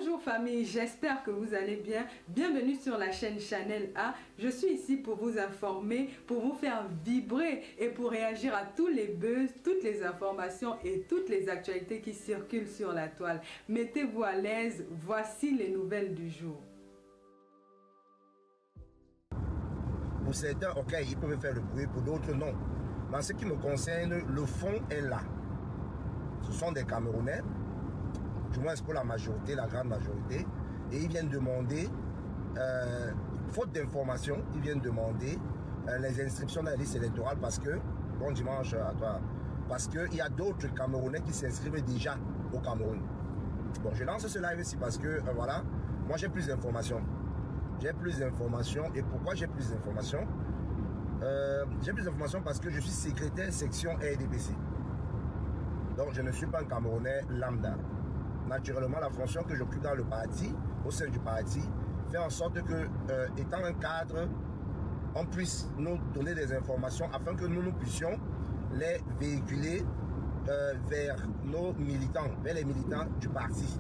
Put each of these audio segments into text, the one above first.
Bonjour famille, j'espère que vous allez bien. Bienvenue sur la chaîne Channel A. Je suis ici pour vous informer, pour vous faire vibrer et pour réagir à tous les buzz, toutes les informations et toutes les actualités qui circulent sur la toile. Mettez-vous à l'aise, voici les nouvelles du jour. Pour certains, ok, ils peuvent faire le bruit, pour d'autres, non. Mais en ce qui me concerne, le fond est là. Ce sont des Camerounais, du moins pour la majorité, la grande majorité, et ils viennent demander, faute d'informations, ils viennent demander les inscriptions dans la liste électorale parce que, bon dimanche à toi, parce qu'il y a d'autres Camerounais qui s'inscrivent déjà au Cameroun. Bon, je lance ce live ici parce que, voilà, moi j'ai plus d'informations. J'ai plus d'informations. Et pourquoi j'ai plus d'informations? J'ai plus d'informations parce que je suis secrétaire section RDPC. Donc je ne suis pas un Camerounais lambda. Naturellement, la fonction que j'occupe dans le parti, au sein du parti, fait en sorte que, étant un cadre, on puisse nous donner des informations afin que nous puissions les véhiculer vers nos militants, vers les militants du parti.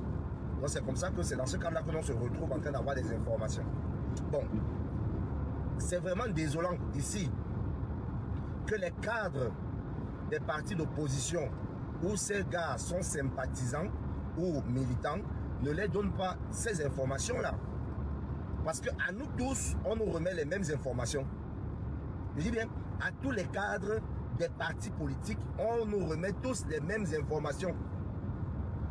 Donc c'est comme ça que c'est dans ce cadre-là que l'on se retrouve en train d'avoir des informations. Bon, c'est vraiment désolant ici que les cadres des partis d'opposition où ces gars sont sympathisants ou militants ne les donnent pas ces informations-là. Parce qu'à nous tous, on nous remet les mêmes informations. Je dis bien, à tous les cadres des partis politiques, on nous remet tous les mêmes informations.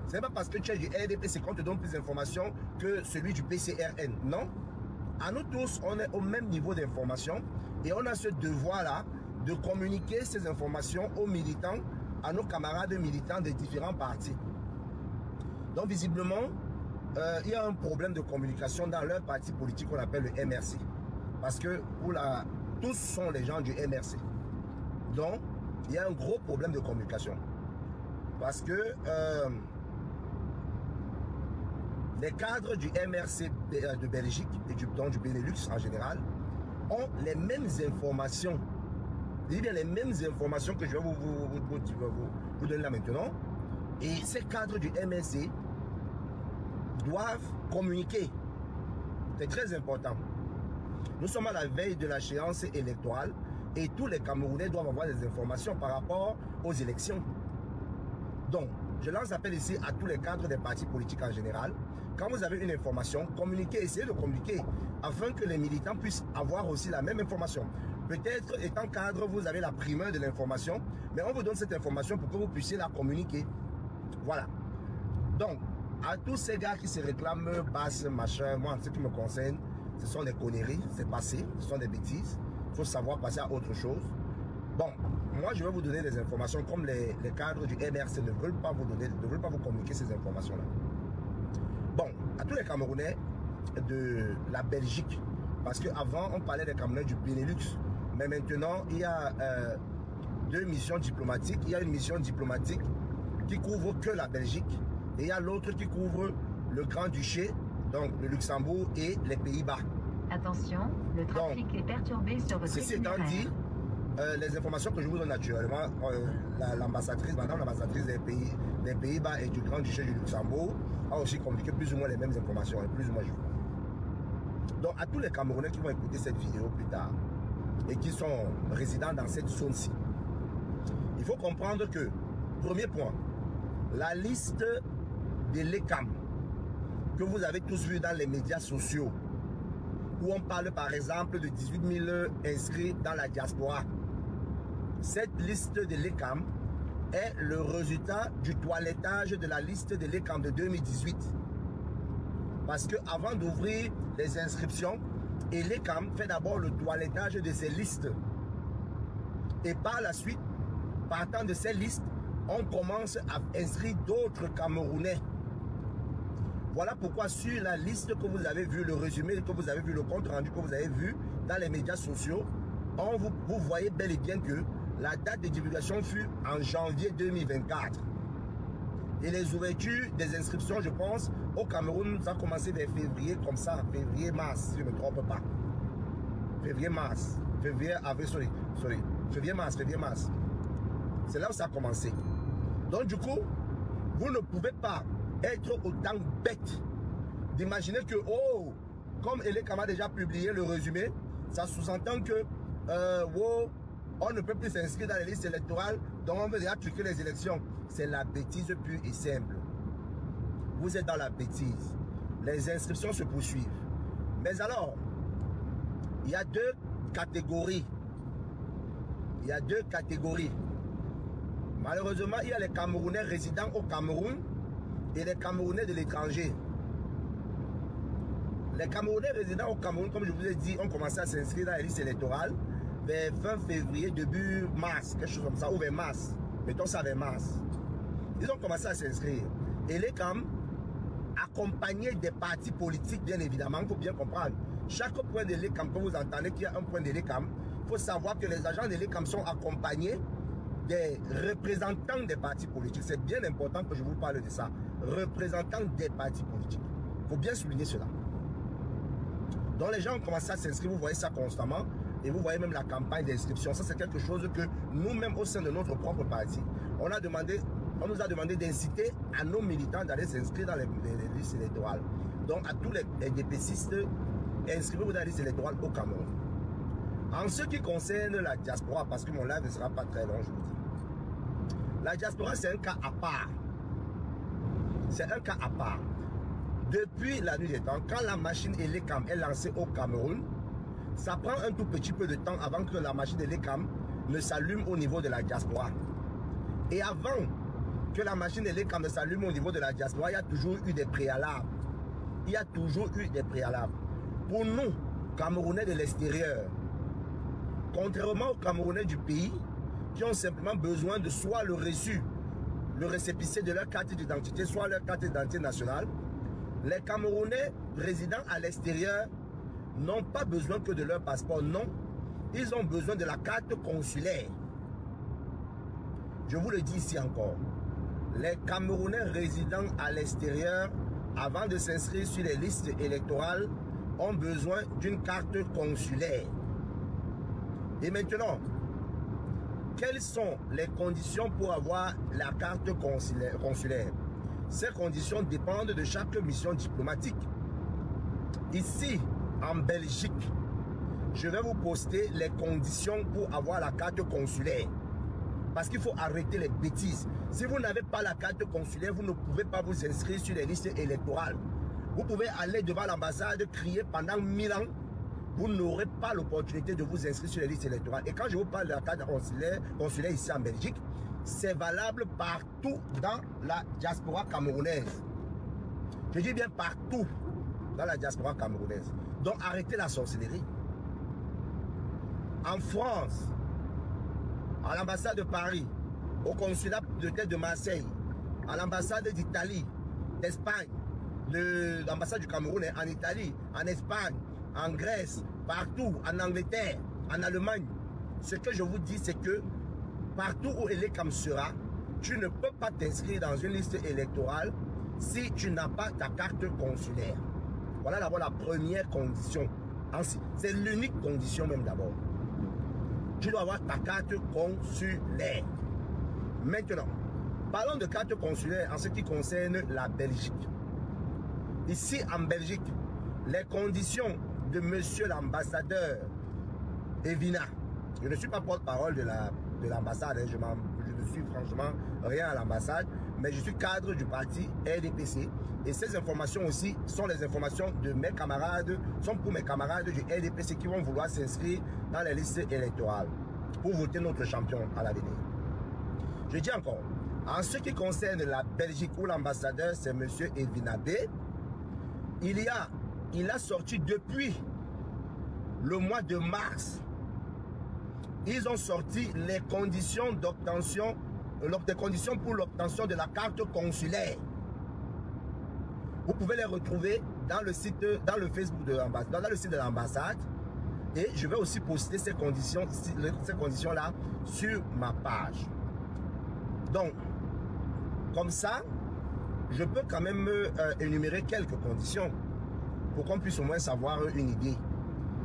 Ce n'est pas parce que tu es du RDPC qu'on te donne plus d'informations que celui du PCRN. Non. À nous tous, on est au même niveau d'information et on a ce devoir-là de communiquer ces informations aux militants, à nos camarades militants des différents partis. Donc visiblement, il y a un problème de communication dans leur parti politique qu'on appelle le MRC. Parce que tous sont les gens du MRC. Donc, il y a un gros problème de communication. Parce que les cadres du MRC de Belgique et du Benelux en général ont les mêmes informations. Je dis bien les mêmes informations que je vais vous donner là maintenant. Et ces cadres du MRC doivent communiquer. C'est très important. Nous sommes à la veille de la séance électorale et tous les Camerounais doivent avoir des informations par rapport aux élections. Donc, je lance appel ici à tous les cadres des partis politiques en général. Quand vous avez une information, communiquez, essayez de communiquer afin que les militants puissent avoir aussi la même information. Peut-être étant cadre, vous avez la primeur de l'information, mais on vous donne cette information pour que vous puissiez la communiquer. Voilà. Donc, à tous ces gars qui se réclament basse, machin, moi, en ce qui me concerne, ce sont des conneries, c'est passé, ce sont des bêtises. Il faut savoir passer à autre chose. Bon, moi je vais vous donner des informations comme les cadres du MRC ne veulent pas vous donner, ne veulent pas vous communiquer ces informations-là. Bon, à tous les Camerounais de la Belgique, parce qu'avant on parlait des Camerounais du Benelux, mais maintenant il y a deux missions diplomatiques. Il y a une mission diplomatique qui couvre que la Belgique et il y a l'autre qui couvre le Grand-Duché, donc le Luxembourg et les Pays-Bas. Attention, le trafic est perturbé sur votre itinéraire. Ceci étant dit, les informations que je vous donne naturellement, l'ambassadrice, madame l'ambassadrice des Pays-Bas et du Grand-Duché du Luxembourg a aussi communiqué plus ou moins les mêmes informations, plus ou moins. Donc à tous les Camerounais qui vont écouter cette vidéo plus tard et qui sont résidents dans cette zone-ci, il faut comprendre que, premier point, la liste de l'ECAM que vous avez tous vu dans les médias sociaux, où on parle par exemple de 18 000 inscrits dans la diaspora. Cette liste de l'ECAM est le résultat du toilettage de la liste de l'ECAM de 2018. Parce que avant d'ouvrir les inscriptions, et l'ECAM fait d'abord le toilettage de ces listes. Et par la suite, partant de ces listes, on commence à inscrire d'autres Camerounais. Voilà pourquoi sur la liste que vous avez vue, le résumé que vous avez vu, le compte rendu que vous avez vu dans les médias sociaux, vous voyez bel et bien que la date de divulgation fut en janvier 2024. Et les ouvertures des inscriptions, je pense, au Cameroun, ça a commencé vers février, comme ça, février-mars, si je ne me trompe pas. Février-mars, février-avril, février-mars. C'est là où ça a commencé. Donc du coup, vous ne pouvez pas être autant bête d'imaginer que, oh, comme Elekam a déjà publié le résumé, ça sous-entend que, wow, on ne peut plus s'inscrire dans les listes électorales, donc on veut déjà truquer les élections. C'est la bêtise pure et simple. Vous êtes dans la bêtise. Les inscriptions se poursuivent. Mais alors, il y a deux catégories. Il y a deux catégories. Malheureusement, il y a les Camerounais résidant au Cameroun et les Camerounais de l'étranger. Les Camerounais résidant au Cameroun, comme je vous ai dit, ont commencé à s'inscrire dans les listes électorales vers fin février, début mars, quelque chose comme ça, ou vers mars. Mettons ça vers mars. Ils ont commencé à s'inscrire. Et les CAM, accompagnés des partis politiques, bien évidemment, il faut bien comprendre. Chaque point de l'ECAM, quand vous entendez qu'il y a un point de l'ECAM, il faut savoir que les agents de l'ECAM sont accompagnés des représentants des partis politiques. C'est bien important que je vous parle de ça. Représentants des partis politiques. Il faut bien souligner cela. Donc les gens ont commencé à s'inscrire, vous voyez ça constamment, et vous voyez même la campagne d'inscription. Ça, c'est quelque chose que nous-mêmes, au sein de notre propre parti, on nous a demandé d'inciter à nos militants d'aller s'inscrire dans les listes électorales. Donc à tous les DPCistes, inscrivez-vous dans les listes électorales au Cameroun. En ce qui concerne la diaspora, parce que mon live ne sera pas très long, je vous dis. La diaspora, c'est un cas à part. C'est un cas à part. Depuis la nuit des temps, quand la machine Elekam est lancée au Cameroun, ça prend un tout petit peu de temps avant que la machine Elekam ne s'allume au niveau de la diaspora. Et avant que la machine Elekam ne s'allume au niveau de la diaspora, il y a toujours eu des préalables. Il y a toujours eu des préalables. Pour nous, Camerounais de l'extérieur, contrairement aux Camerounais du pays, qui ont simplement besoin de soit le reçu, le récépissé de leur carte d'identité, soit leur carte d'identité nationale, les Camerounais résidant à l'extérieur n'ont pas besoin que de leur passeport, non. Ils ont besoin de la carte consulaire. Je vous le dis ici encore. Les Camerounais résidant à l'extérieur, avant de s'inscrire sur les listes électorales, ont besoin d'une carte consulaire. Et maintenant, quelles sont les conditions pour avoir la carte consulaire? Ces conditions dépendent de chaque mission diplomatique. Ici, en Belgique, je vais vous poster les conditions pour avoir la carte consulaire. Parce qu'il faut arrêter les bêtises. Si vous n'avez pas la carte consulaire, vous ne pouvez pas vous inscrire sur les listes électorales. Vous pouvez aller devant l'ambassade, crier pendant 1000 ans. Vous n'aurez pas l'opportunité de vous inscrire sur les listes électorales. Et quand je vous parle de la carte consulaire ici en Belgique, c'est valable partout dans la diaspora camerounaise. Je dis bien partout dans la diaspora camerounaise. Donc arrêtez la sorcellerie. En France, à l'ambassade de Paris, au consulat de Marseille, à l'ambassade d'Italie, d'Espagne, l'ambassade du Cameroun en Italie, en Espagne, en Grèce, partout, en Angleterre, en Allemagne. Ce que je vous dis, c'est que partout où Elekam sera, tu ne peux pas t'inscrire dans une liste électorale si tu n'as pas ta carte consulaire. Voilà d'abord la première condition. C'est l'unique condition même d'abord. Tu dois avoir ta carte consulaire. Maintenant, parlons de carte consulaire en ce qui concerne la Belgique. Ici en Belgique, les conditions de monsieur l'ambassadeur Evina, je ne suis pas porte-parole de l'ambassade, je ne suis franchement rien à l'ambassade, mais je suis cadre du parti RDPC et ces informations aussi sont les informations de mes camarades, sont pour mes camarades du RDPC qui vont vouloir s'inscrire dans les listes électorales pour voter notre champion à l'avenir. Je dis encore, en ce qui concerne la Belgique où l'ambassadeur c'est monsieur Evina B, il a sorti depuis le mois de mars, ils ont sorti les conditions d'obtention, les conditions pour l'obtention de la carte consulaire. Vous pouvez les retrouver dans le site, dans le Facebook de l'ambassade, dans le site de l'ambassade. Et je vais aussi poster ces conditions-là sur ma page. Donc, comme ça, je peux quand même énumérer quelques conditions pour qu'on puisse au moins savoir une idée.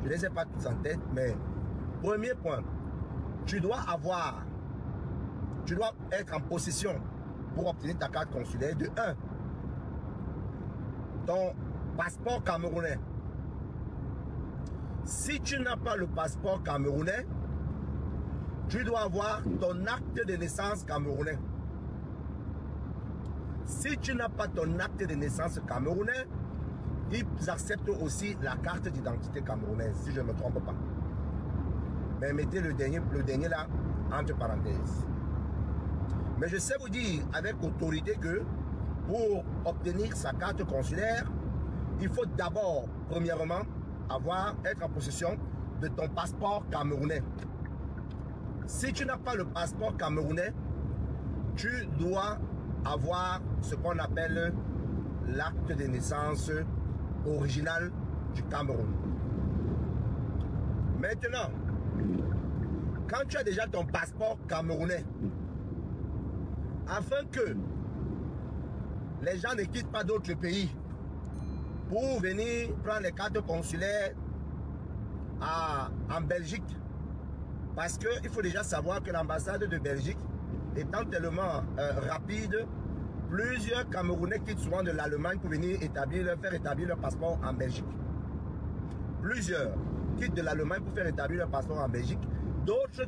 Je ne les ai pas toutes en tête, mais premier point, tu dois être en possession pour obtenir ta carte consulaire de 1. passeport camerounais. Si tu n'as pas le passeport camerounais, tu dois avoir ton acte de naissance camerounais. Si tu n'as pas ton acte de naissance camerounais, ils acceptent aussi la carte d'identité camerounaise, si je ne me trompe pas. Mais mettez le dernier là, entre parenthèses. Mais je sais vous dire avec autorité que pour obtenir sa carte consulaire, il faut d'abord, premièrement, être en possession de ton passeport camerounais. Si tu n'as pas le passeport camerounais, tu dois avoir ce qu'on appelle l'acte de naissance original du Cameroun. Maintenant, quand tu as déjà ton passeport camerounais, afin que les gens ne quittent pas d'autres pays pour venir prendre les cartes consulaires en Belgique, parce qu'il faut déjà savoir que l'ambassade de Belgique étant tellement rapide, plusieurs Camerounais quittent souvent de l'Allemagne pour venir faire établir leur passeport en Belgique. Plusieurs quittent de l'Allemagne pour faire établir leur passeport en Belgique. D'autres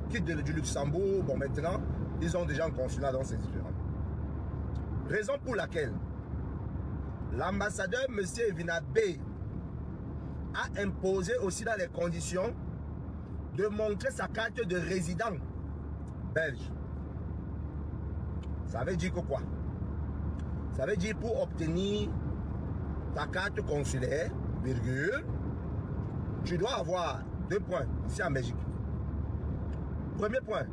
quittent du Luxembourg. Bon, maintenant, ils ont déjà un consulat dans ces différents. Raison pour laquelle l'ambassadeur M. Vinabé a imposé aussi dans les conditions de montrer sa carte de résident belge. Ça veut dire que quoi? Ça veut dire pour obtenir ta carte consulaire, virgule, tu dois avoir 2 points ici en Belgique. Premier point,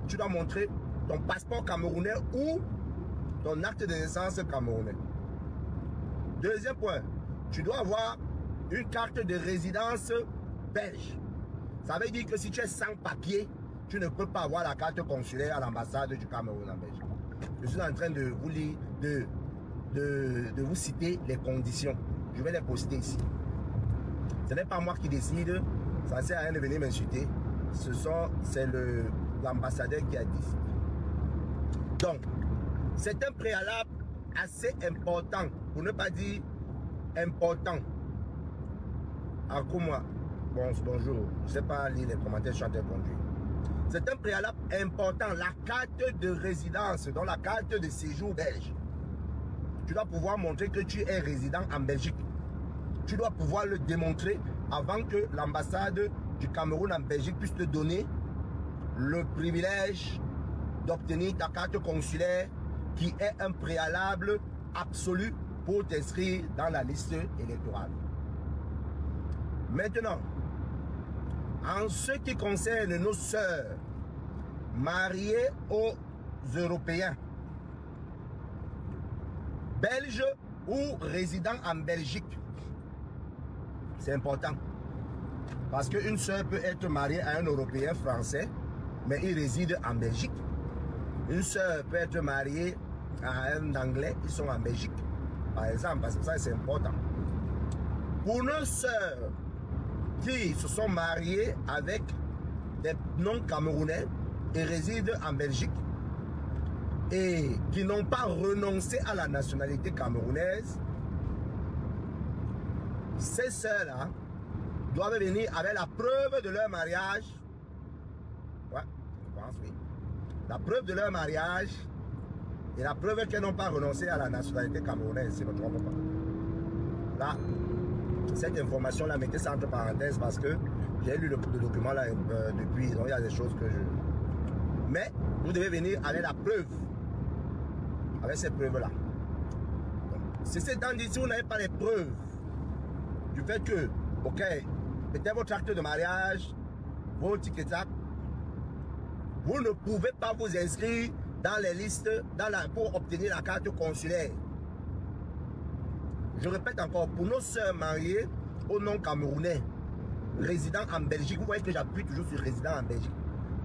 tu dois montrer ton passeport camerounais ou ton acte de naissance camerounais. Deuxième point, tu dois avoir une carte de résidence belge. Ça veut dire que si tu es sans papier, tu ne peux pas avoir la carte consulaire à l'ambassade du Cameroun en Belgique. Je suis en train de vous lire, de vous citer les conditions. Je vais les poster ici. Ce n'est pas moi qui décide, ça ne sert à rien de venir m'insulter. C'est l'ambassadeur qui a dit. Donc, c'est un préalable assez important, pour ne pas dire important. Encore moi, bonjour, je ne sais pas lire les commentaires, je suis en train de conduire. C'est un préalable important, la carte de résidence, donc la carte de séjour belge. Tu dois pouvoir montrer que tu es résident en Belgique. Tu dois pouvoir le démontrer avant que l'ambassade du Cameroun en Belgique puisse te donner le privilège d'obtenir ta carte consulaire qui est un préalable absolu pour t'inscrire dans la liste électorale. Maintenant, en ce qui concerne nos sœurs mariées aux Européens, belges ou résidents en Belgique, c'est important. Parce qu'une sœur peut être mariée à un Européen français, mais il réside en Belgique. Une sœur peut être mariée à un Anglais, ils sont en Belgique, par exemple, parce que ça c'est important. Pour nos sœurs qui se sont mariées avec des non-camerounais et résident en Belgique et qui n'ont pas renoncé à la nationalité camerounaise, ces sœurs-là doivent venir avec la preuve de leur mariage. Ouais, je pense, oui. La preuve de leur mariage et la preuve qu'elles n'ont pas renoncé à la nationalité camerounaise, si je ne me trompe pas. Là, cette information-là, mettez ça entre parenthèses parce que j'ai lu le document là depuis, donc il y a des choses que je... Mais vous devez venir avec la preuve, avec ces preuves-là. C'est étant dit, si vous n'avez pas les preuves du fait que, ok, peut-être votre acte de mariage, votre ticket, vous ne pouvez pas vous inscrire dans les listes pour obtenir la carte consulaire. Je répète encore, pour nos sœurs mariées aux non-camerounais, résidents en Belgique, vous voyez que j'appuie toujours sur résidents en Belgique.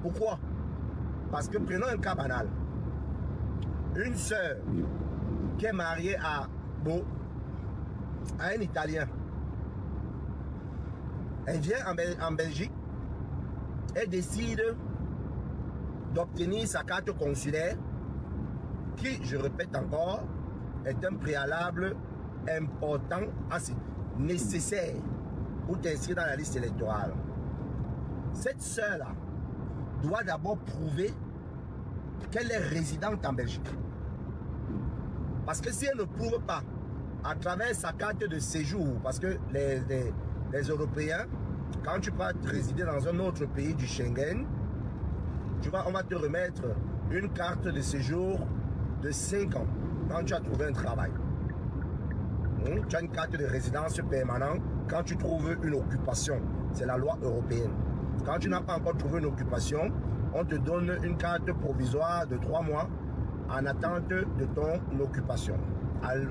Pourquoi? Parce que prenons un cas banal. Une sœur qui est mariée à un Italien. Elle vient en Belgique et décide d'obtenir sa carte consulaire qui, je répète encore, est un préalable important, nécessaire pour t'inscrire dans la liste électorale. Cette sœur-là doit d'abord prouver qu'elle est résidente en Belgique. Parce que si elle ne prouve pas à travers sa carte de séjour, parce que les Européens, quand tu vas résider dans un autre pays du Schengen, on va te remettre une carte de séjour de 5 ans quand tu as trouvé un travail. Tu as une carte de résidence permanente quand tu trouves une occupation. C'est la loi européenne. Quand tu n'as pas encore trouvé une occupation, on te donne une carte provisoire de 3 mois en attente de ton occupation.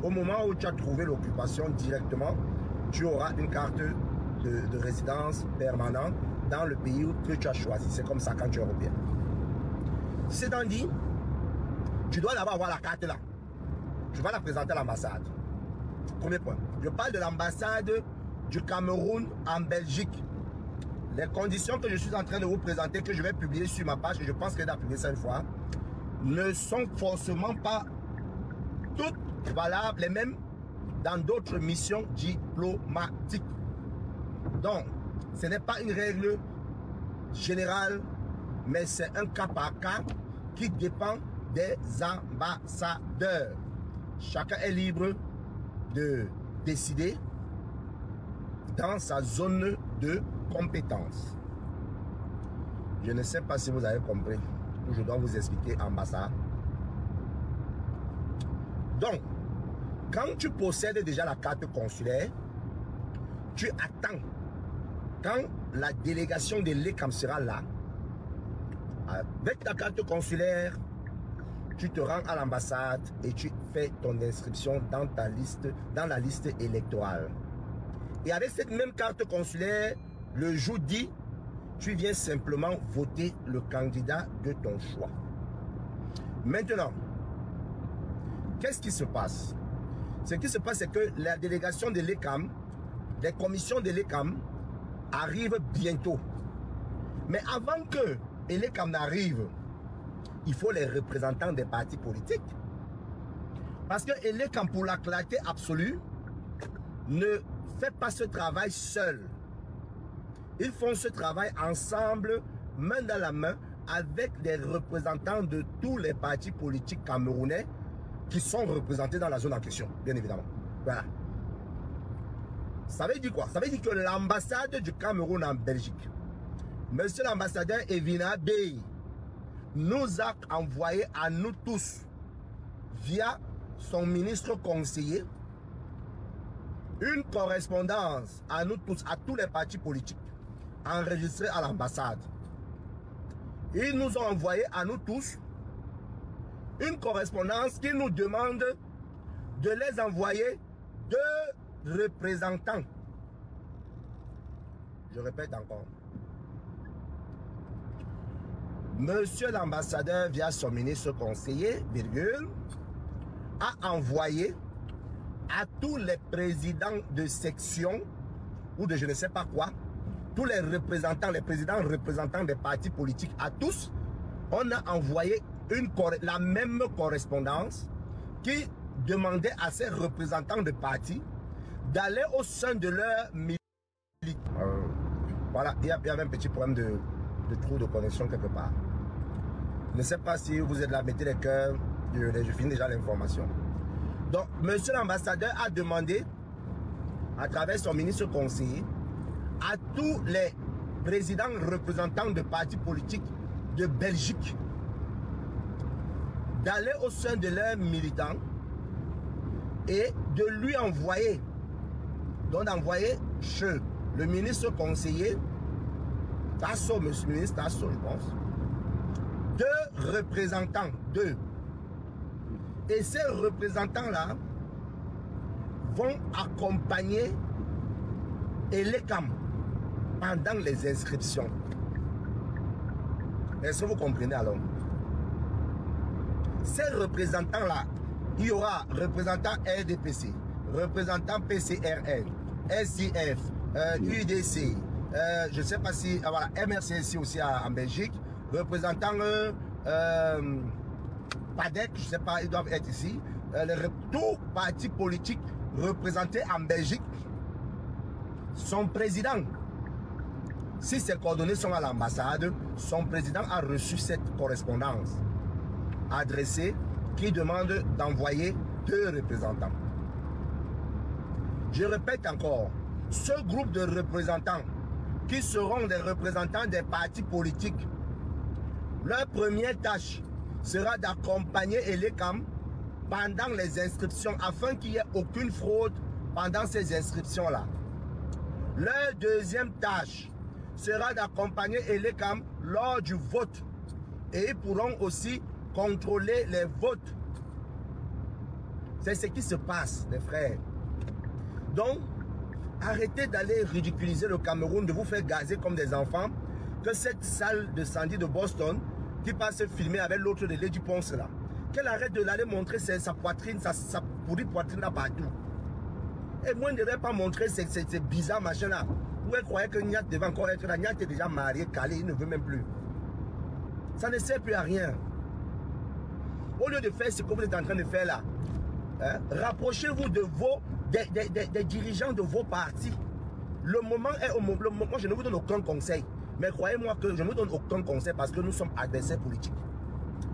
Au moment où tu as trouvé l'occupation directement, tu auras une carte de résidence permanente dans le pays que tu as choisi. C'est comme ça quand tu es européen. C'est dit, tu dois d'abord avoir la carte là. Tu vas la présenter à l'ambassade. Premier point. Je parle de l'ambassade du Cameroun en Belgique. Les conditions que je suis en train de vous présenter, que je vais publier sur ma page, et je pense que j'ai publié ça une fois, ne sont forcément pas toutes valables, les mêmes dans d'autres missions diplomatiques. Donc, ce n'est pas une règle générale, mais c'est un cas par cas qui dépend des ambassadeurs. Chacun est libre de décider dans sa zone de compétence. Je ne sais pas si vous avez compris. Je dois vous expliquer ambassade. Donc, quand tu possèdes déjà la carte consulaire, tu attends quand la délégation de l'ECAM sera là. Avec ta carte consulaire, tu te rends à l'ambassade et tu fais ton inscription dans ta liste, dans la liste électorale. Et avec cette même carte consulaire, le jour dit, tu viens simplement voter le candidat de ton choix. Maintenant, qu'est-ce qui se passe? Ce qui se passe, c'est que la délégation de l'ECAM, les commissions de l'ECAM arrivent bientôt. Mais avant que l'ECAM n'arrive, il faut les représentants des partis politiques. Parce que l'ECAM, pour la clarté absolue, ne fait pas ce travail seul. Ils font ce travail ensemble, main dans la main, avec des représentants de tous les partis politiques camerounais qui sont représentés dans la zone en question, bien évidemment. Voilà. Ça veut dire quoi? Ça veut dire que l'ambassade du Cameroun en Belgique, monsieur l'ambassadeur Evina Bey, nous a envoyé à nous tous, via son ministre conseiller, une correspondance à nous tous, à tous les partis politiques, enregistrée à l'ambassade. Ils nous ont envoyé à nous tous une correspondance qui nous demande de les envoyer 2 représentants. Je répète encore. Monsieur l'ambassadeur, via son ministre conseiller, virgule, a envoyé à tous les présidents de section ou de je ne sais pas quoi, tous les représentants, les présidents représentants des partis politiques, à tous, on a envoyé la même correspondance qui demandait à ces représentants de partis d'aller au sein de leur milice. Voilà, il y avait un petit problème de trou de connexion quelque part. Je ne sais pas si vous êtes là, mettez les cœurs, je finis déjà l'information. Donc, monsieur l'ambassadeur a demandé, à travers son ministre conseiller, à tous les présidents représentants de partis politiques de Belgique d'aller au sein de leurs militants et de lui envoyer, donc d'envoyer chez le ministre conseiller, Tasso, monsieur le ministre Tasso, je pense, 2 représentants, 2. Et ces représentants-là vont accompagner l'ECAM pendant les inscriptions. Est-ce que vous comprenez alors? Ces représentants-là, il y aura représentant RDPC, représentant PCRN, SIF, UDC, je ne sais pas si, voilà, MRCC aussi en Belgique, représentant PADEC, je ne sais pas, ils doivent être ici, tout parti politique représenté en Belgique, son président, si ses coordonnées sont à l'ambassade, son président a reçu cette correspondance adressée qui demande d'envoyer 2 représentants. Je répète encore, ce groupe de représentants qui seront des représentants des partis politiques, leur première tâche sera d'accompagner Elekam pendant les inscriptions afin qu'il n'y ait aucune fraude pendant ces inscriptions-là. Leur deuxième tâche sera d'accompagner Elekam lors du vote et ils pourront aussi contrôler les votes. C'est ce qui se passe, les frères. Donc, arrêtez d'aller ridiculiser le Cameroun, de vous faire gazer comme des enfants, que cette salle de Sandy de Boston qui passe filmer avec l'autre de Lady Ponce là, qu'elle arrête de l'aller montrer sa poitrine, sa pourrie poitrine là partout. Et moi, je ne devrais pas montrer ces bizarres machins là. Où elle croyait que Niat devait encore être là. Niat est déjà marié, calé, il ne veut même plus. Ça ne sert plus à rien. Au lieu de faire ce que vous êtes en train de faire là, hein, rapprochez-vous de des dirigeants de vos partis. Le moment est au moment. Moi, je ne vous donne aucun conseil. Mais croyez-moi que je ne vous donne aucun conseil parce que nous sommes adversaires politiques.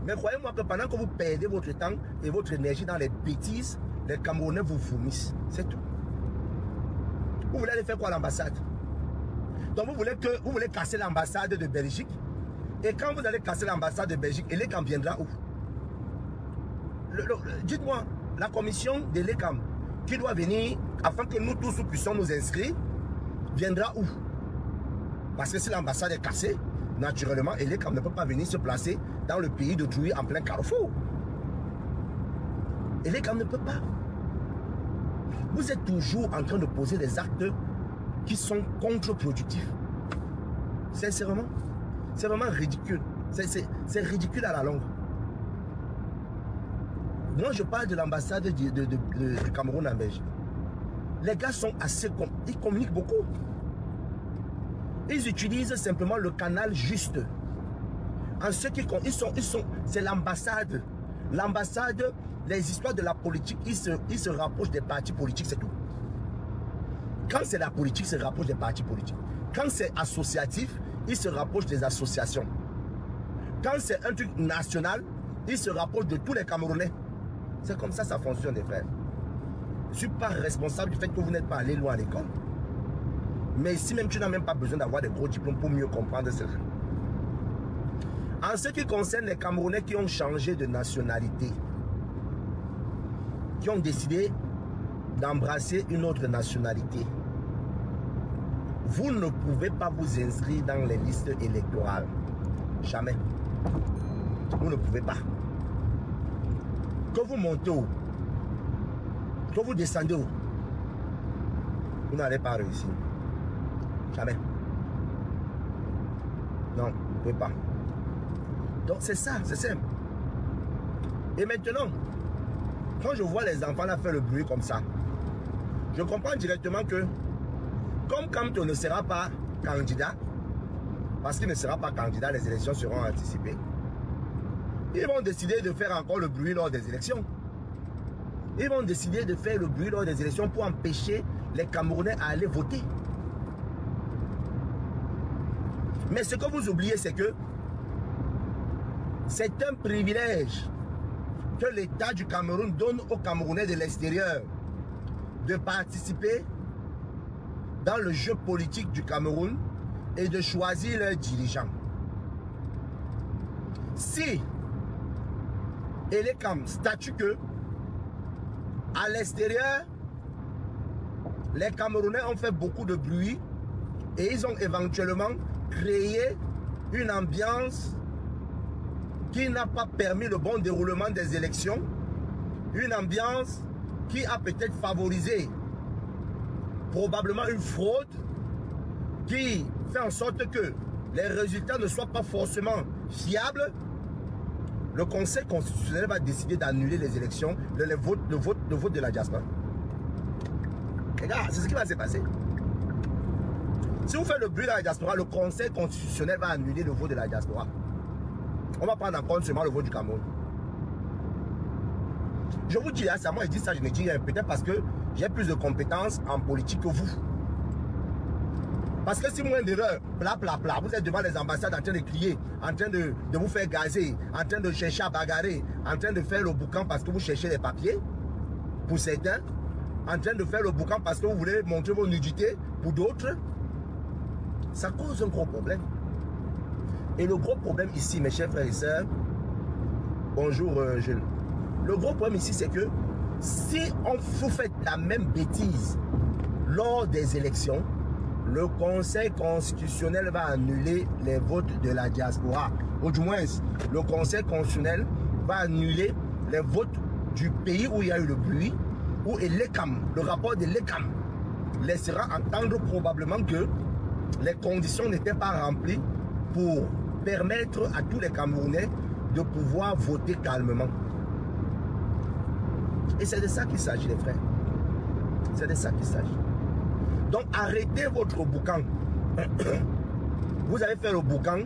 Mais croyez-moi que pendant que vous perdez votre temps et votre énergie dans les bêtises, les Camerounais vous vomissent. C'est tout. Vous voulez aller faire quoi à l'ambassade? Donc vous voulez casser l'ambassade de Belgique. Et quand vous allez casser l'ambassade de Belgique, Elekam viendra où? Dites-moi, la commission de l'Ekam qui doit venir afin que nous tous puissions nous inscrire, viendra où? Parce que si l'ambassade est cassée, naturellement, Elekam ne peut pas venir se placer dans le pays de Trouy en plein carrefour. Elekam ne peut pas. Vous êtes toujours en train de poser des actes qui sont contre-productifs. Sincèrement, c'est vraiment ridicule. C'est ridicule à la longue. Moi, je parle de l'ambassade du Cameroun en Belgique. Les gars sont assez... Ils communiquent beaucoup. Ils utilisent simplement le canal juste. En ce qui c'est l'ambassade. L'ambassade, les histoires de la politique, ils se rapprochent des partis politiques, c'est tout. Quand c'est la politique, ils se rapprochent des partis politiques. Quand c'est associatif, ils se rapprochent des associations. Quand c'est un truc national, ils se rapprochent de tous les Camerounais. C'est comme ça fonctionne, les frères. Je ne suis pas responsable du fait que vous n'êtes pas allé loin à l'école. Mais ici même, tu n'as même pas besoin d'avoir des gros diplômes pour mieux comprendre cela. En ce qui concerne les Camerounais qui ont changé de nationalité, qui ont décidé d'embrasser une autre nationalité, vous ne pouvez pas vous inscrire dans les listes électorales. Jamais. Vous ne pouvez pas. Que vous montez où, que vous descendez où, vous n'allez pas réussir. Jamais. Non, vous ne pouvez pas. Donc c'est ça, c'est simple. Et maintenant, quand je vois les enfants là faire le bruit comme ça, je comprends directement que, comme Kamto ne sera pas candidat, parce qu'il ne sera pas candidat, les élections seront anticipées, ils vont décider de faire encore le bruit lors des élections. Ils vont décider de faire le bruit lors des élections pour empêcher les Camerounais à aller voter. Mais ce que vous oubliez, c'est que c'est un privilège que l'État du Cameroun donne aux Camerounais de l'extérieur de participer dans le jeu politique du Cameroun et de choisir leurs dirigeants. Si Elekam statue que à l'extérieur, les Camerounais ont fait beaucoup de bruit et ils ont éventuellement créé une ambiance qui n'a pas permis le bon déroulement des élections, une ambiance qui a peut-être favorisé probablement une fraude qui fait en sorte que les résultats ne soient pas forcément fiables. Le Conseil constitutionnel va décider d'annuler les élections, le vote de la diaspora. Les gars, c'est ce qui va se passer. Si vous faites le bruit de la diaspora, le Conseil constitutionnel va annuler le vote de la diaspora. On va prendre en compte seulement le vote du Cameroun. Je vous dis, c'est à moi, je dis ça, je ne dis rien. Peut-être parce que j'ai plus de compétences en politique que vous. Parce que si moins d'erreur, vous êtes devant les ambassades en train de crier, en train de vous faire gazer, en train de chercher à bagarrer, en train de faire le boucan parce que vous cherchez les papiers, pour certains, en train de faire le boucan parce que vous voulez montrer vos nudités, pour d'autres, ça cause un gros problème. Et le gros problème ici, mes chers frères et sœurs, bonjour Jules, le gros problème ici, c'est que si vous faites la même bêtise lors des élections, le Conseil constitutionnel va annuler les votes de la diaspora. Ou du moins, le Conseil constitutionnel va annuler les votes du pays où il y a eu le bruit, où l'ECAM, le rapport de l'ECAM, laissera entendre probablement que les conditions n'étaient pas remplies pour permettre à tous les Camerounais de pouvoir voter calmement. Et c'est de ça qu'il s'agit, les frères. C'est de ça qu'il s'agit. Donc arrêtez votre boucan. Vous avez fait le boucan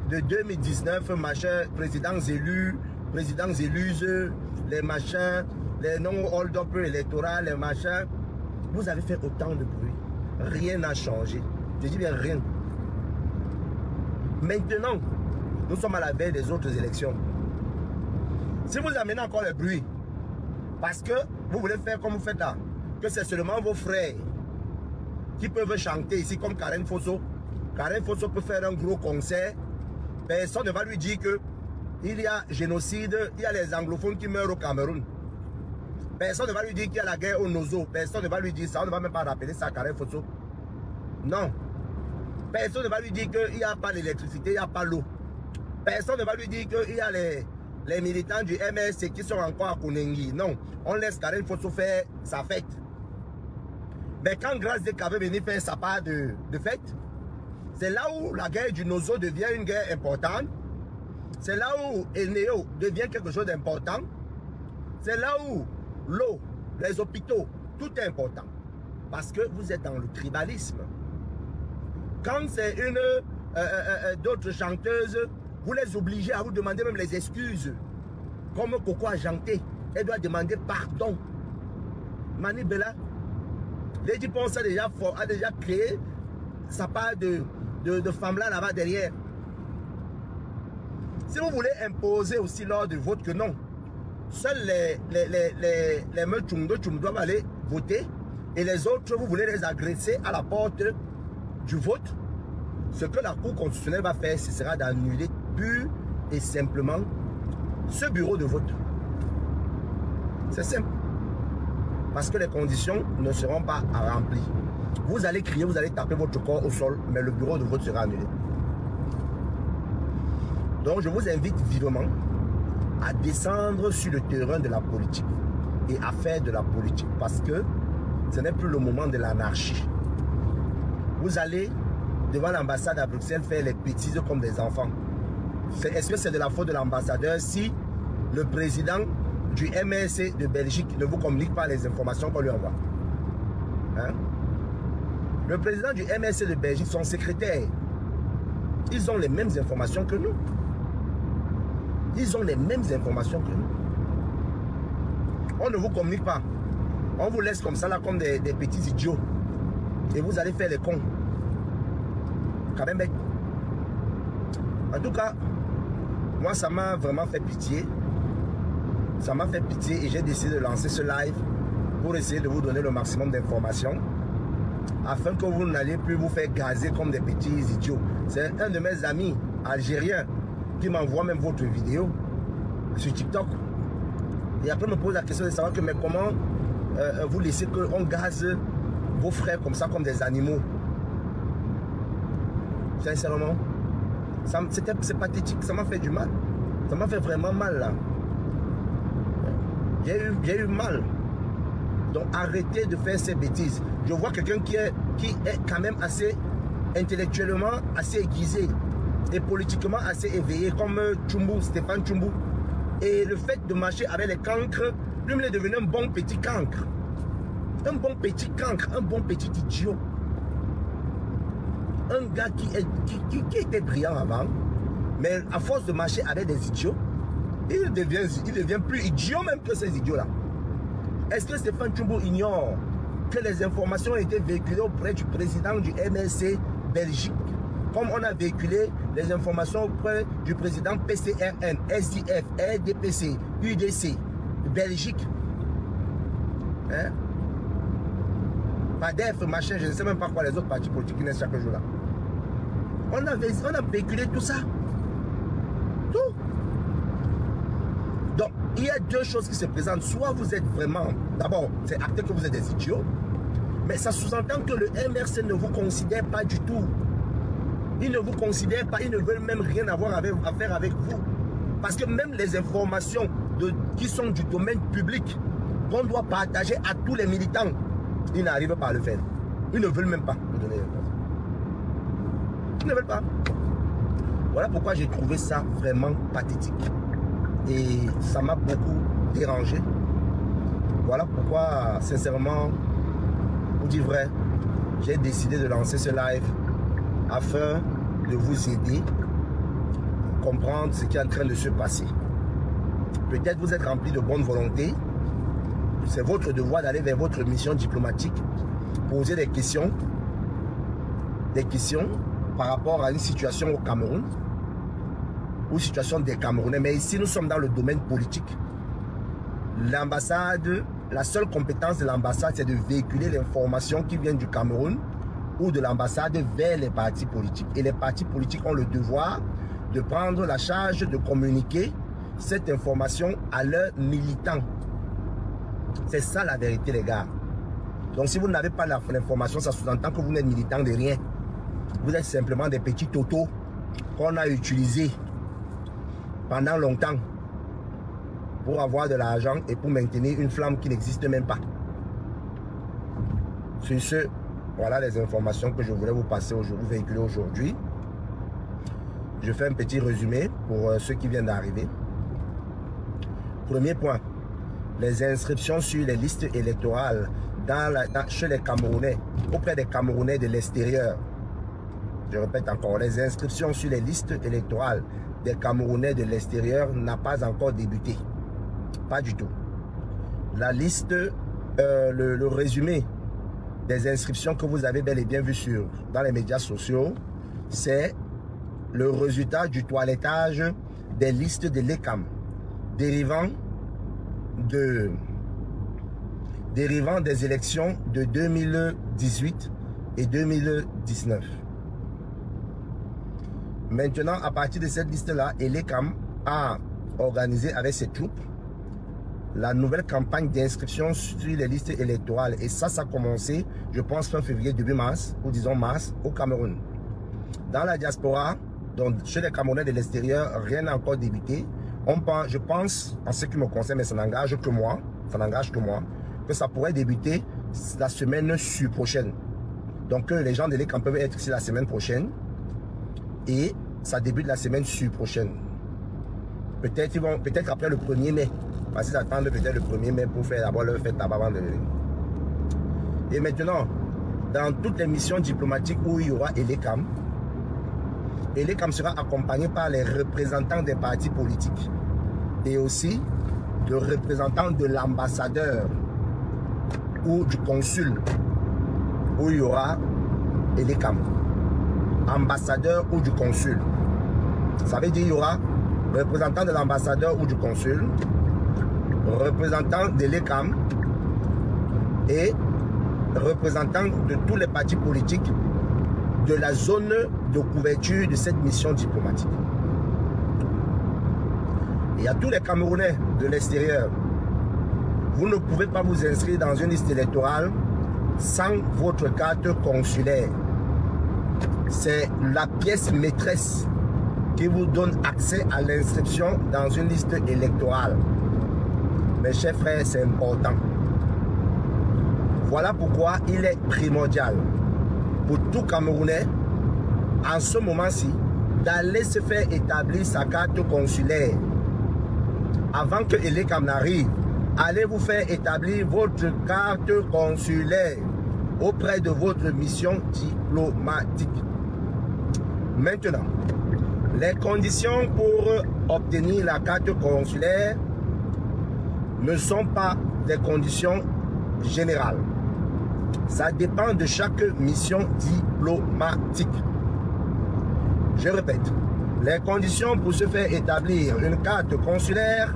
de 2019, machin, présidents élus, les machins, les non-hold-up électoraux, les machins. Vous avez fait autant de bruit. Rien n'a changé. Je dis bien rien. Maintenant, nous sommes à la veille des autres élections. Si vous amenez encore le bruit, parce que vous voulez faire comme vous faites là, que c'est seulement vos frères qui peuvent chanter ici comme Karen Fosso. Karen Fosso peut faire un gros concert. Personne ne va lui dire que il y a génocide, il y a les anglophones qui meurent au Cameroun. Personne ne va lui dire qu'il y a la guerre au Nozo. Personne ne va lui dire ça. On ne va même pas rappeler ça à Karen Fosso. Non. Personne ne va lui dire qu'il n'y a pas l'électricité, il n'y a pas l'eau. Personne ne va lui dire qu'il y a les militants du MSC qui sont encore à Kounengi. Non. On laisse Karen Fosso faire sa fête. Mais quand Grâce Dek avait venu faire sa part de fête, c'est là où la guerre du Nozo devient une guerre importante. C'est là où El Néo devient quelque chose d'important. C'est là où l'eau, les hôpitaux, tout est important. Parce que vous êtes dans le tribalisme. Quand c'est d'autres chanteuses, vous les obligez à vous demander même les excuses. Comme Coco a chanté, elle doit demander pardon. Mani Bella, Lady Ponce a déjà créé sa part de femmes là-bas derrière. Si vous voulez imposer aussi lors du vote que non, seuls les mecs doivent aller voter et les autres, vous voulez les agresser à la porte du vote, ce que la Cour constitutionnelle va faire, ce sera d'annuler pur et simplement ce bureau de vote. C'est simple. Parce que les conditions ne seront pas remplies. Vous allez crier, vous allez taper votre corps au sol, mais le bureau de vote sera annulé. Donc je vous invite vivement à descendre sur le terrain de la politique et à faire de la politique parce que ce n'est plus le moment de l'anarchie. Vous allez devant l'ambassade à Bruxelles faire les bêtises comme des enfants. Est-ce que c'est de la faute de l'ambassadeur si le président du MSC de Belgique ne vous communique pas les informations qu'on lui envoie? Hein? Le président du MSC de Belgique, son secrétaire, ils ont les mêmes informations que nous. Ils ont les mêmes informations que nous. On ne vous communique pas. On vous laisse comme ça, là, comme des petits idiots. Et vous allez faire les cons. Quand même bête. En tout cas, moi, ça m'a vraiment fait pitié. Ça m'a fait pitié et j'ai décidé de lancer ce live pour essayer de vous donner le maximum d'informations afin que vous n'alliez plus vous faire gazer comme des petits idiots. C'est un de mes amis algériens qui m'envoie même votre vidéo sur TikTok. Et après me pose la question de savoir que mais comment vous laissez qu'on gaze vos frères comme ça, comme des animaux. Sincèrement, c'est pathétique, ça m'a fait du mal. Ça m'a fait vraiment mal là. J'ai eu mal. Donc arrêtez de faire ces bêtises. Je vois quelqu'un qui est quand même assez intellectuellement assez aiguisé et politiquement assez éveillé comme Tchumbu, Stéphane Tchumbu. Et le fait de marcher avec les cancres, lui-même est devenu un bon petit cancre. Un bon petit cancre, un bon petit idiot. Un gars qui était brillant avant, mais à force de marcher avec des idiots, il devient plus idiot même que ces idiots-là. Est-ce que Stéphane Tchoumbou ignore que les informations ont été véhiculées auprès du président du MRC Belgique, comme on a véhiculé les informations auprès du président PCRN, SDF, RDPC, UDC, Belgique. Hein? PADEF, machin, je ne sais même pas quoi les autres partis politiques qui naissent chaque jour là. On a véhiculé tout ça. Tout. Donc, il y a deux choses qui se présentent. Soit vous êtes vraiment, d'abord, c'est acté que vous êtes des idiots, mais ça sous-entend que le MRC ne vous considère pas du tout. Ils ne vous considèrent pas, ils ne veulent même rien avoir à faire avec vous. Parce que même les informations qui sont du domaine public, qu'on doit partager à tous les militants, ils n'arrivent pas à le faire. Ils ne veulent même pas vous donner l'information. Ils ne veulent pas. Voilà pourquoi j'ai trouvé ça vraiment pathétique. Et ça m'a beaucoup dérangé. Voilà pourquoi, sincèrement, pour dire vrai, j'ai décidé de lancer ce live afin de vous aider à comprendre ce qui est en train de se passer. Peut-être vous êtes rempli de bonne volonté. C'est votre devoir d'aller vers votre mission diplomatique, poser des questions par rapport à une situation au Cameroun ou situation des Camerounais. Mais ici, nous sommes dans le domaine politique. L'ambassade, la seule compétence de l'ambassade, c'est de véhiculer l'information qui vient du Cameroun ou de l'ambassade vers les partis politiques. Et les partis politiques ont le devoir de prendre la charge de communiquer cette information à leurs militants. C'est ça la vérité, les gars. Donc si vous n'avez pas l'information, ça sous-entend que vous n'êtes militant de rien. Vous êtes simplement des petits totos qu'on a utilisés pendant longtemps pour avoir de l'argent et pour maintenir une flamme qui n'existe même pas. Sur ce, voilà les informations que je voulais vous passer aujourd'hui, véhiculer aujourd'hui. Je fais un petit résumé pour ceux qui viennent d'arriver. Premier point, les inscriptions sur les listes électorales chez les Camerounais, auprès des Camerounais de l'extérieur. Je répète encore, les inscriptions sur les listes électorales des Camerounais de l'extérieur n'a pas encore débuté. Pas du tout. La liste, le résumé des inscriptions que vous avez bel et bien vu dans les médias sociaux, c'est le résultat du toilettage des listes de l'ECAM dérivant des élections de 2018 et 2019. Maintenant, à partir de cette liste-là, l'ECAM a organisé avec ses troupes la nouvelle campagne d'inscription sur les listes électorales. Et ça a commencé, je pense, fin février, début mars, ou disons mars, au Cameroun. Dans la diaspora, donc chez les Camerounais de l'extérieur, rien n'a encore débuté. Je pense, en ce qui me concerne, mais ça n'engage que moi, que ça pourrait débuter la semaine prochaine. Donc les gens de l'ECAM peuvent être ici la semaine prochaine et ça débute la semaine prochaine. Peut-être après le 1er mai. Parce qu'ils attendent peut-être le 1er mai pour faire d'abord leur fête avant de venir. Et maintenant, dans toutes les missions diplomatiques où il y aura l'ECAM sera accompagné par les représentants des partis politiques et aussi le représentant de l'ambassadeur ou du consul où il y aura l'ECAM. Ambassadeur ou du consul. Ça veut dire qu'il y aura représentant de l'ambassadeur ou du consul, représentant de l'ECAM et représentant de tous les partis politiques de la zone de couverture de cette mission diplomatique. Il y a tous les Camerounais de l'extérieur. Vous ne pouvez pas vous inscrire dans une liste électorale sans votre carte consulaire. C'est la pièce maîtresse qui vous donne accès à l'inscription dans une liste électorale. Mes chers frères, c'est important. Voilà pourquoi il est primordial pour tout Camerounais, en ce moment-ci, d'aller se faire établir sa carte consulaire. Avant que l'ECAM n'arrive, allez vous faire établir votre carte consulaire auprès de votre mission diplomatique. Maintenant, les conditions pour obtenir la carte consulaire ne sont pas des conditions générales. Ça dépend de chaque mission diplomatique. Je répète, les conditions pour se faire établir une carte consulaire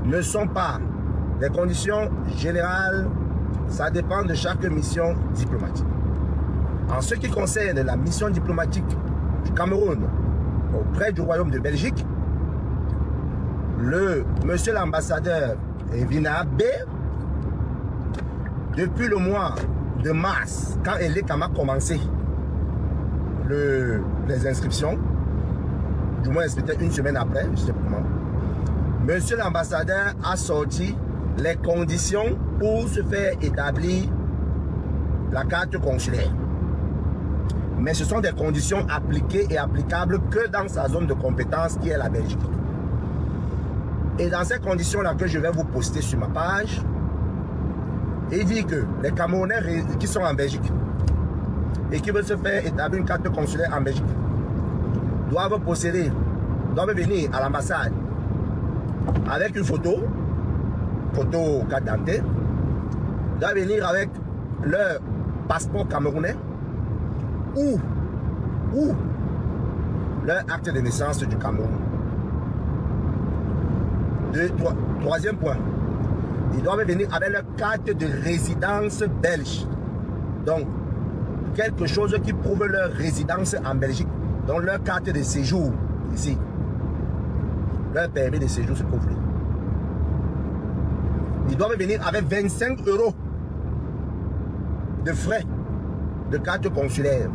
ne sont pas des conditions générales. Ça dépend de chaque mission diplomatique. En ce qui concerne la mission diplomatique du Cameroun auprès du Royaume de Belgique, monsieur l'ambassadeur Vina B, depuis le mois de mars, quand ELECAM a commencé les inscriptions, du moins c'était une semaine après, je sais pas comment, monsieur l'ambassadeur a sorti les conditions pour se faire établir la carte consulaire. Mais ce sont des conditions appliquées et applicables que dans sa zone de compétence qui est la Belgique. Et dans ces conditions-là que je vais vous poster sur ma page, il dit que les Camerounais qui sont en Belgique et qui veulent se faire établir une carte consulaire en Belgique doivent venir à l'ambassade avec une photo carte d'identité, doivent venir avec leur passeport camerounais ou leur acte de naissance du Cameroun. Troisième point, ils doivent venir avec leur carte de résidence belge. Donc, quelque chose qui prouve leur résidence en Belgique. Donc, leur carte de séjour ici. Leur permis de séjour, c'est couvert. Ils doivent venir avec 25 € de frais de carte consulaire.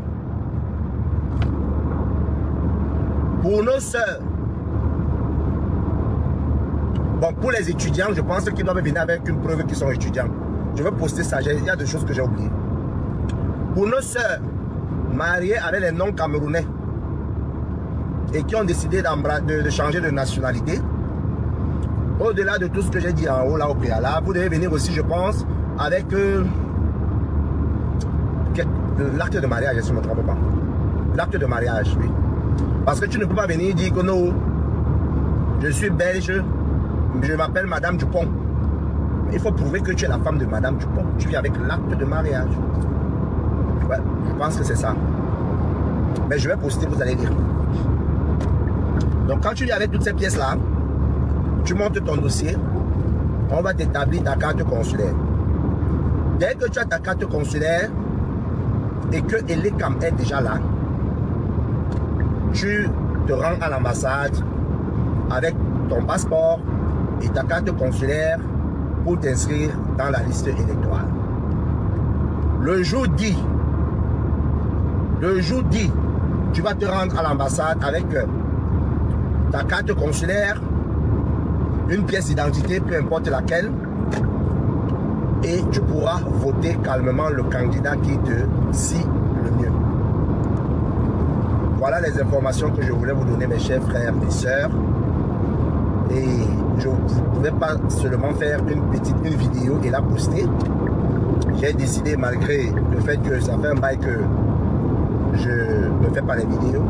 Pour nos sœurs, bon, pour les étudiants, je pense qu'ils doivent venir avec une preuve qu'ils sont étudiants. Je vais poster ça, il y a des choses que j'ai oubliées. Pour nos sœurs mariées avec les noms camerounais et qui ont décidé de changer de nationalité, au-delà de tout ce que j'ai dit en haut, là au préalable, vous devez venir aussi, je pense, avec l'acte de mariage, si je ne me trompe pas. L'acte de mariage, oui. Parce que tu ne peux pas venir dire que non, je suis belge, je m'appelle Madame Dupont. Il faut prouver que tu es la femme de Madame Dupont. Tu viens avec l'acte de mariage. Ouais, je pense que c'est ça. Mais je vais poster, vous allez lire. Donc quand tu viens avec toutes ces pièces-là, tu montes ton dossier, on va t'établir ta carte consulaire. Dès que tu as ta carte consulaire et que ELECAM est déjà là, tu te rends à l'ambassade avec ton passeport et ta carte consulaire pour t'inscrire dans la liste électorale. Le jour dit, tu vas te rendre à l'ambassade avec ta carte consulaire, une pièce d'identité, peu importe laquelle, et tu pourras voter calmement le candidat qui te scie le mieux. Voilà les informations que je voulais vous donner, mes chers frères et sœurs. Et je ne pouvais pas seulement faire une vidéo et la poster. J'ai décidé, malgré le fait que ça fait un bail que je ne fais pas les vidéos,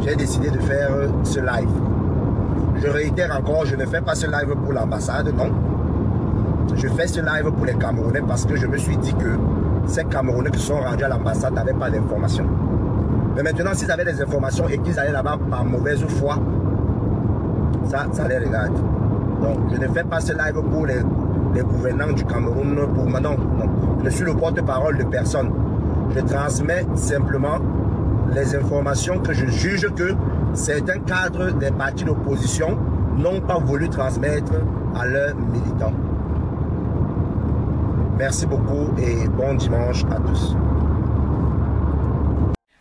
j'ai décidé de faire ce live. Je réitère encore, je ne fais pas ce live pour l'ambassade, non. Je fais ce live pour les Camerounais parce que je me suis dit que ces Camerounais qui sont rendus à l'ambassade n'avaient pas d'informations. Mais maintenant, s'ils avaient des informations et qu'ils allaient là-bas par mauvaise foi, ça les regarde. Donc, je ne fais pas ce live pour les gouvernants du Cameroun. Non. Je suis le porte-parole de personne. Je transmets simplement les informations que je juge que certains cadres des partis d'opposition n'ont pas voulu transmettre à leurs militants. Merci beaucoup et bon dimanche à tous.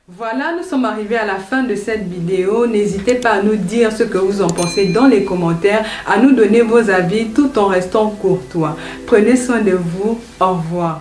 Voilà, nous sommes arrivés à la fin de cette vidéo. N'hésitez pas à nous dire ce que vous en pensez dans les commentaires, à nous donner vos avis tout en restant courtois. Prenez soin de vous. Au revoir.